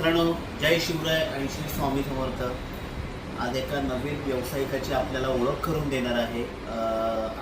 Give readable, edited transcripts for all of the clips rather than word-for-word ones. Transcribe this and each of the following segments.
मित्रांनो, जय शिवराय आणि श्री स्वामी समर्थ. आज एका नवीन व्यावसायिकाची आपल्याला ओळख करून देणार आहे.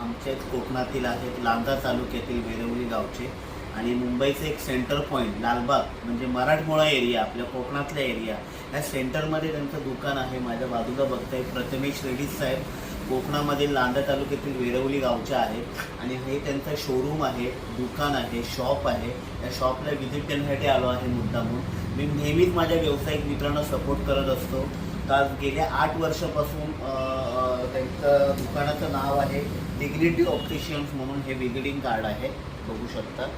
आमच्याच कोकणातील आहेत, लांजा तालुक्यातील वेरवली गावचे आणि मुंबईचे एक सेंटर पॉईंट लालबाग म्हणजे मराठमोळा एरिया, आपल्या कोकणातला एरिया. या सेंटरमध्ये त्यांचं दुकान आहे. माझ्या बाजूला बघताय प्रथमेश रेड्डीज साहेब, कोकणामधील लांजा तालुक्यातील वेरवली गावचे आहेत आणि हे त्यांचं शोरूम आहे, दुकान आहे, शॉप आहे. या शॉपला व्हिजिट देण्यासाठी आलो आहे मुद्दामून. मी नेहमीच माझ्या व्यावसायिक मित्रांना सपोर्ट करत असतो. काल गेल्या 8 वर्षापासून त्यांचं दुकानाचं नाव आहे डिग्निटी ऑप्टिशियन्स म्हणून. हे विजिटिंग कार्ड आहे, बघू शकता.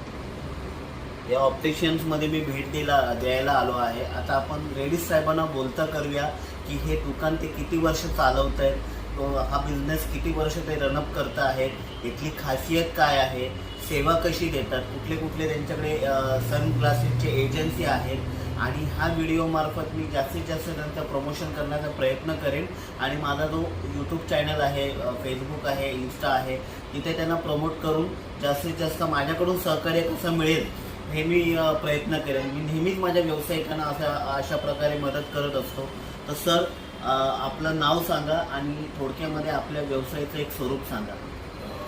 या ऑप्टिशियन्समध्ये मी भेट द्यायला आलो आहे. आता आपण रेड्डीज साहेबांना बोलता करूया की हे दुकान ते किती वर्ष चालवत आहेत, हा बिझनेस किती वर्ष ते रनअप करत आहेत, इथली खासियत काय आहे, सेवा कशी देतात, कुठले कुठले त्यांच्याकडे सनग्लासेसचे एजन्सी आहेत. आणि हा व्हिडिओमार्फत मी जास्तीत जास्त त्यांचं प्रमोशन करण्याचा प्रयत्न करेन. आणि माझा जो यूट्यूब चॅनल आहे, फेसबुक आहे, इन्स्टा आहे, तिथे त्यांना प्रमोट करून जास्तीत जास्त माझ्याकडून सहकार्य कसं मिळेल हे मी प्रयत्न करेन. मी नेहमीच माझ्या व्यावसायिकांना अशा प्रकारे मदत करत असतो. तर सर, आपलं नाव सांगा आणि थोडक्यामध्ये आपल्या व्यवसायाचं एक स्वरूप सांगा.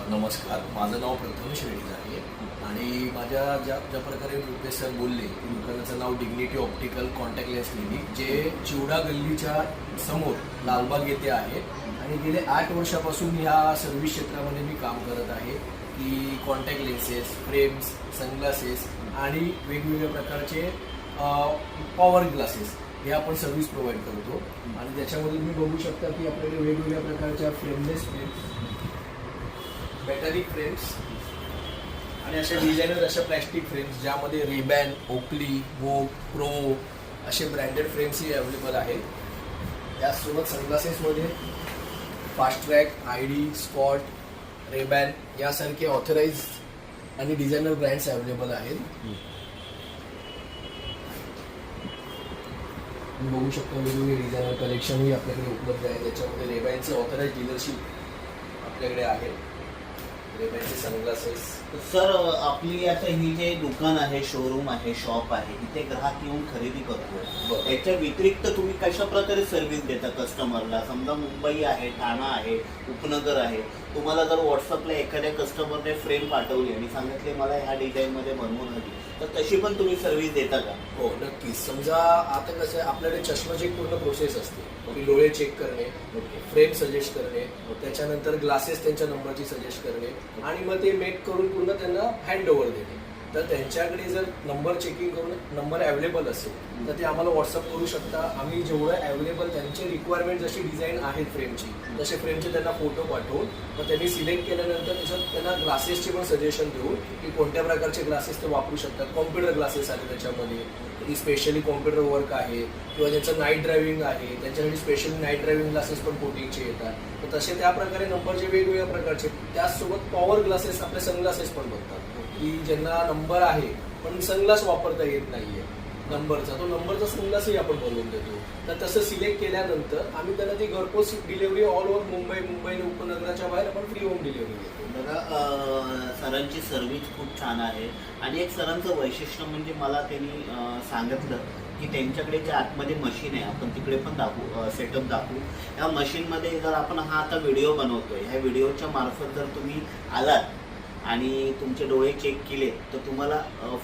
नमस्कार, माझं नाव प्रथमेश रेड्डीज आहे आणि माझ्या ज्या प्रकारे रुपेश सर बोलले, दुकानाचं नाव dignity optical contact lens clinic, जे चिवडा गल्लीच्या समोर लालबाग येथे आहे. आणि गेले 8 वर्षापासून ह्या सर्व्हिस क्षेत्रामध्ये मी काम करत आहे की कॉन्टॅक्ट लेन्सेस, फ्रेम्स, सनग्लासेस आणि वेगवेगळ्या प्रकारचे पॉवर ग्लासेस हे आपण सर्व्हिस प्रोव्हाइड करतो. आणि त्याच्यामध्ये मी बघू शकता की आपल्याकडे वेगवेगळ्या प्रकारच्या फ्रेमलेस फ्रेम्स, मेटॅलिक फ्रेम्स आणि अशा डिझायनर अशा प्लॅस्टिक फ्रेम्स, ज्यामध्ये रेबॅन, ओकली, वोग, प्रो असे ब्रँडेड फ्रेम्सही अवेलेबल आहेत. त्याचसोबत सनग्लासेसमध्ये fast track, ID, spot, Ray-Ban यासारखे ऑथराइज आणि डिझायनर ब्रँड्स अवेलेबल आहेत. तुम्ही बघू शकता वेगवेगळे डिझायनर कलेक्शनही आपल्याकडे उपलब्ध आहे. त्याच्यामध्ये रेबॅनचे ऑथराइज डीलरशिप आपल्याकडे आहे, रेबॅनचे सनग्लासेस. सर, आपली आता ही जे दुकान आहे, शोरूम आहे, शॉप आहे, इथे ग्राहक येऊन खरेदी करतो. याच्या व्यतिरिक्त तुम्ही कशा प्रकारे सर्व्हिस देता कस्टमरला? समजा मुंबई आहे, ठाणा आहे, उपनगर आहे, तुम्हाला जर व्हॉट्सअपला एखाद्या कस्टमरने फ्रेम पाठवली आणि सांगितले मला ह्या डिझाईनमध्ये बनवून हवी, तर तशी पण तुम्ही सर्व्हिस देता का? हो, नक्कीच. समजा आता कसं आहे, आपल्याकडे चष्माची एक पूर्ण प्रोसेस असते की डोळे चेक करणे, फ्रेम सजेस्ट करणे, त्याच्यानंतर ग्लासेस त्यांच्या नंबरची सजेस्ट करणे आणि मग ते मेक करून पूर्ण त्यांना हँड ओव्हर देणे. तर त्यांच्याकडे जर नंबर चेकिंग करून नंबर अवेलेबल असेल तर ते आम्हाला व्हॉट्सअप करू शकता. आम्ही जेवढं अवेलेबल त्यांचे रिक्वायरमेंट जशी डिझाईन आहेत फ्रेमची, तसे फ्रेमचे त्यांना फोटो पाठवून मग त्यांनी सिलेक्ट केल्यानंतर त्याच्यात त्यांना ग्लासेसचे पण सजेशन देऊन की कोणत्या प्रकारचे ग्लासेस ते वापरू शकतात. कॉम्प्युटर ग्लासेस आले त्याच्यामध्ये, की स्पेशली कॉम्प्युटर वर्क आहे किंवा ज्यांचं नाईट ड्रायव्हिंग आहे त्यांच्यासाठी स्पेशली नाईट ड्रायव्हिंग ग्लासेस पण कोटिंगचे येतात. तर तसे त्या प्रकारे नंबरचे वेगवेगळ्या प्रकारचे. त्याचसोबत पॉवर ग्लासेस, आपले सनग्लासेस पण बघतात की ज्यांना नंबर आहे पण सनग्लास वापरता येत नाहीये नंबरचा, तो नंबरचा सनग्लासही आपण बनवून देतो. तर तसं सिलेक्ट केल्यानंतर आम्ही त्यांना ती घरपोच डिलिव्हरी ऑल ओव्हर मुंबई उपनगराच्या बाहेर आपण फ्री होम डिलिव्हरी देतो. बघा, सरांची सर्व्हिस खूप छान आहे. आणि एक सरांचं वैशिष्ट्य म्हणजे मला त्यांनी सांगितलं की त्यांच्याकडे जे आतमध्ये मशीन आहे, आपण तिकडे पण सेटअप दाखवू. या मशीनमध्ये जर आपण हा आता व्हिडिओ बनवतोय, ह्या व्हिडिओच्या मार्फत जर तुम्ही आलात आणि तुमचे डोळे चेक केले तर तुम्हाला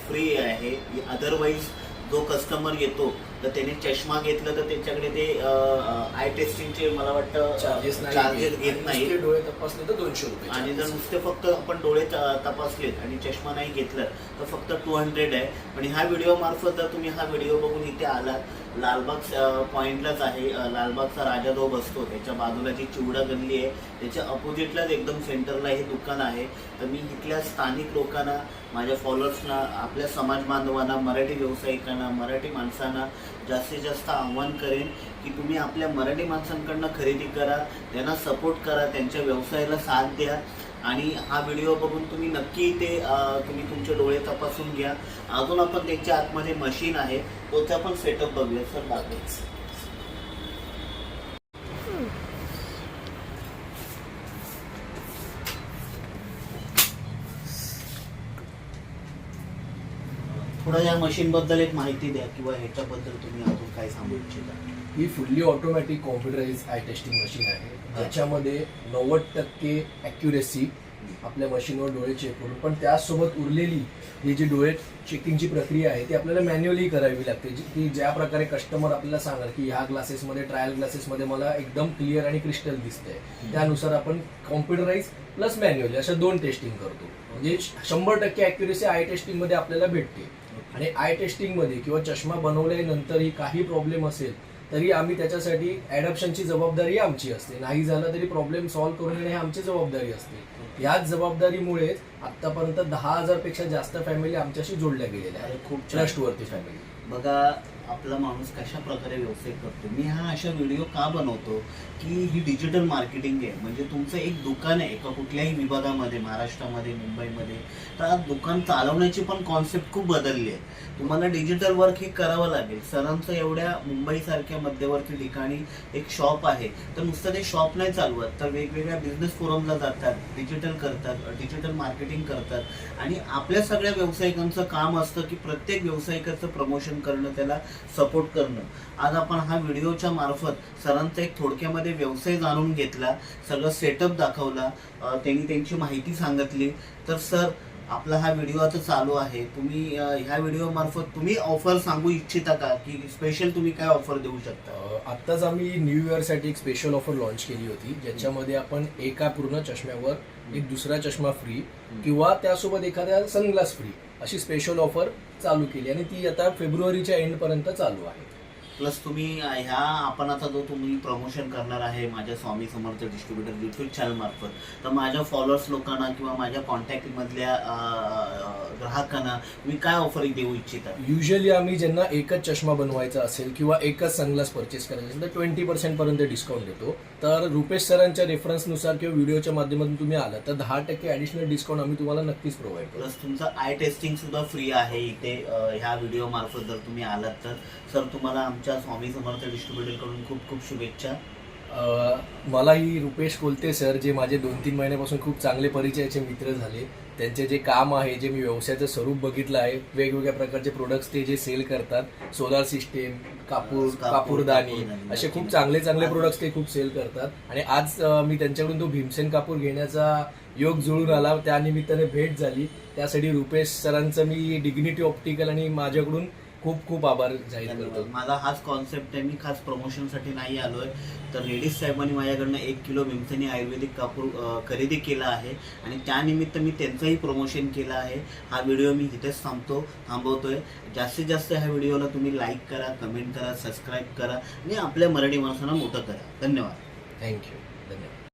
फ्री आहे. अदरवाईज जो कस्टमर येतो तर त्याने चष्मा घेतलं तर त्यांच्याकडे ते आय टेस्टिंगचे मला वाटतं चार्जेस घेत नाही. डोळे तपासले तर 200 रुपये. आणि जर नुसते फक्त आपण डोळे तपासलेत आणि चष्मा नाही घेतलं तर फक्त 200 आहे. आणि ह्या व्हिडिओ मार्फत जर तुम्ही हा व्हिडिओ बघून इथे आलात, लालबाग पॉईंटलाच आहे. लालबागचा राजा जो बसतो त्याच्या बाजूला जी चिवडा गल्ली आहे त्याच्या अपोजिटलाच एकदम सेंटरला हे दुकान आहे. तर मी इथल्या स्थानिक लोकांना, माझ्या फॉलोअर्सना, आपल्या समाज बांधवांना, मराठी व्यावसायिकांना, मराठी माणसांना जास्तीत जास्त आव्हान करेन की तुम्ही आपल्या मराठी माणसांकडनं खरेदी करा, त्यांना सपोर्ट करा, त्यांच्या व्यवसायाला साथ द्या. आणि हा व्हिडिओ बघून तुम्ही नक्की ते तुम्ही तुमचे डोळे तपासून घ्या. अजून आपण त्यांच्या आतमध्ये मशीन आहे, तोचा पण सेटअप बघूया. सर, दाखवायचं. थोडं या मशीनबद्दल एक माहिती द्या किंवा ह्याच्याबद्दल तुम्ही अजून काय सांगू इच्छिता. ही fully automatic computerise eye testing machine आहे, ज्याच्यामध्ये 90% ॲक्युरेसी आपल्या मशीनवर डोळे चेक करून, पण त्याचसोबत उरलेली ही जी डोळे चेकिंगची प्रक्रिया आहे ती आपल्याला मॅन्युअली करावी लागते, की ज्या प्रकारे कस्टमर आपल्याला सांगाल की ह्या ग्लासेसमध्ये ट्रायल ग्लासेसमध्ये मला एकदम क्लिअर आणि क्रिस्टल दिसतंय, त्यानुसार आपण कॉम्प्युटराइज प्लस मॅन्युअली अशा 2 टेस्टिंग करतो. म्हणजे 100% ॲक्युरेसी आय टेस्टिंगमध्ये आपल्याला भेटते. आणि आय टेस्टिंगमध्ये किंवा चष्मा बनवल्यानंतरही काही प्रॉब्लेम असेल तरी आम्ही त्याच्यासाठी ॲडॉप्शनची जबाबदारी आमची असते. नाही झाला तरी प्रॉब्लेम सॉल्व्ह करून घेणे ही आमची जबाबदारी असते. याच जबाबदारीमुळेच आतापर्यंत 10,000 पेक्षा जास्त फॅमिली आमच्याशी जोडल्या गेलेल्या आहेत. खूप ट्रस्टवरती फॅमिली. बघा आपला माणूस कशा प्रकारे व्यवसाय करतो. मी हा अशा व्हिडिओ का बनवतो की ही डिजिटल मार्केटिंग आहे. म्हणजे तुमचं एक दुकान आहे एका कुठल्याही विभागामध्ये, महाराष्ट्रामध्ये, मुंबईमध्ये, तर दुकान चालवण्याची पण कॉन्सेप्ट खूप बदलली आहे. तुम्हाला डिजिटल वर्क हे करावं लागेल. सरांचं एवढ्या मुंबईसारख्या मध्यवर्ती ठिकाणी एक शॉप आहे, तर नुसतं ते शॉप नाही चालवत, तर वेगवेगळ्या बिझनेस फोरमला जातात, डिजिटल करतात, डिजिटल मार्केटिंग करतात. आणि आपल्या सगळ्या व्यावसायिकांचं काम असतं की प्रत्येक व्यावसायिकाचं प्रमोशन करणं, त्याला सपोर्ट करणं. आज आपण हा व्हिडिओच्या मार्फत सरांचा एक थोडक्यामध्ये व्यवसाय जाणून घेतला, सगळं सेटअप दाखवला, त्यांनी त्यांची माहिती सांगितली. तर सर आपला हा व्हिडिओ आता चालू आहे, तुम्ही ह्या व्हिडिओ मार्फत तुम्ही ऑफर सांगू इच्छिता का, की स्पेशल तुम्ही काय ऑफर देऊ शकता? आत्ताच आम्ही न्यू इयरसाठी एक स्पेशल ऑफर लॉन्च केली होती, ज्याच्यामध्ये आपण एका पूर्ण चष्म्यावर एक दुसरा चष्मा फ्री किंवा त्यासोबत एखाद्या सनग्लास फ्री अशी स्पेशल ऑफर चालू केली आणि ती आता फेब्रुवारीच्या एंडपर्यंत चालू आहे. प्लस तुम्ही ह्या आपण आता जो तुम्ही प्रमोशन करणार आहे माझ्या Swami Samarth distributor YouTube channel मार्फत, तर माझ्या फॉलोअर्स लोकांना किंवा माझ्या कॉन्टॅक्टमधल्या ग्राहकांना तुम्ही काय ऑफर देऊ इच्छिता? युजली आम्ही ज्यांना एकच चष्मा बनवायचा असेल किंवा एकच सनग्लास परचेस करायचा असेल तर 20% पर्यंत डिस्काउंट देतो. तर रुपेश सरांच्या रेफरन्सनुसार किंवा व्हिडिओच्या माध्यमातून तुम्ही आला तर 10% ॲडिशनल डिस्काउंट आम्ही तुम्हाला नक्कीच प्रोव्हाइड करू. प्लस तुमचं आय टेस्टिंग सुद्धा फ्री आहे इथे. ह्या व्हिडिओ मार्फत जर तुम्ही आलात तर सर तुम्हाला आमच्या स्वामी समर्थ डिस्ट्रीब्युटर कडून खूप खूप शुभेच्छा. मलाही रुपेश कोलते सर, जे माझे 2-3 महिन्यापासून खूप चांगले परिचयाचे मित्र झाले, त्यांचे जे काम आहे, जे मी व्यवसायाचं स्वरूप बघितलं आहे, वेगवेगळ्या प्रकारचे प्रोडक्ट्स ते जे सेल करतात, सोलार सिस्टीम, कापूरदानी, असे खूप चांगले प्रोडक्ट्स ते खूप सेल करतात. आणि आज मी त्यांच्याकडून तो भीमसेन कापूर घेण्याचा योग जुळून आला, त्या निमित्ताने भेट झाली. त्यासाठी रुपेश सरांचं मी डिग्निटी ऑप्टिकल आणि माझ्याकडून खूप खूप आभार जाहीर करतो. माझा हाच कॉन्सेप्ट आहे. मी खास प्रमोशनसाठी नाही आलोय, तर लेडीज साहेबांनी माझ्याकडनं 1 किलो भीमसेनी आयुर्वेदिक कापूर खरेदी केला आहे आणि त्यानिमित्त मी त्यांचंही प्रमोशन केलं आहे. हा व्हिडिओ मी इथेच थांबवतोय. जास्तीत जास्त ह्या व्हिडिओला तुम्ही लाईक करा, कमेंट करा, सबस्क्राईब करा आणि आपल्या मराठी माणसांना मोठं करा. धन्यवाद. थँक्यू. धन्यवाद.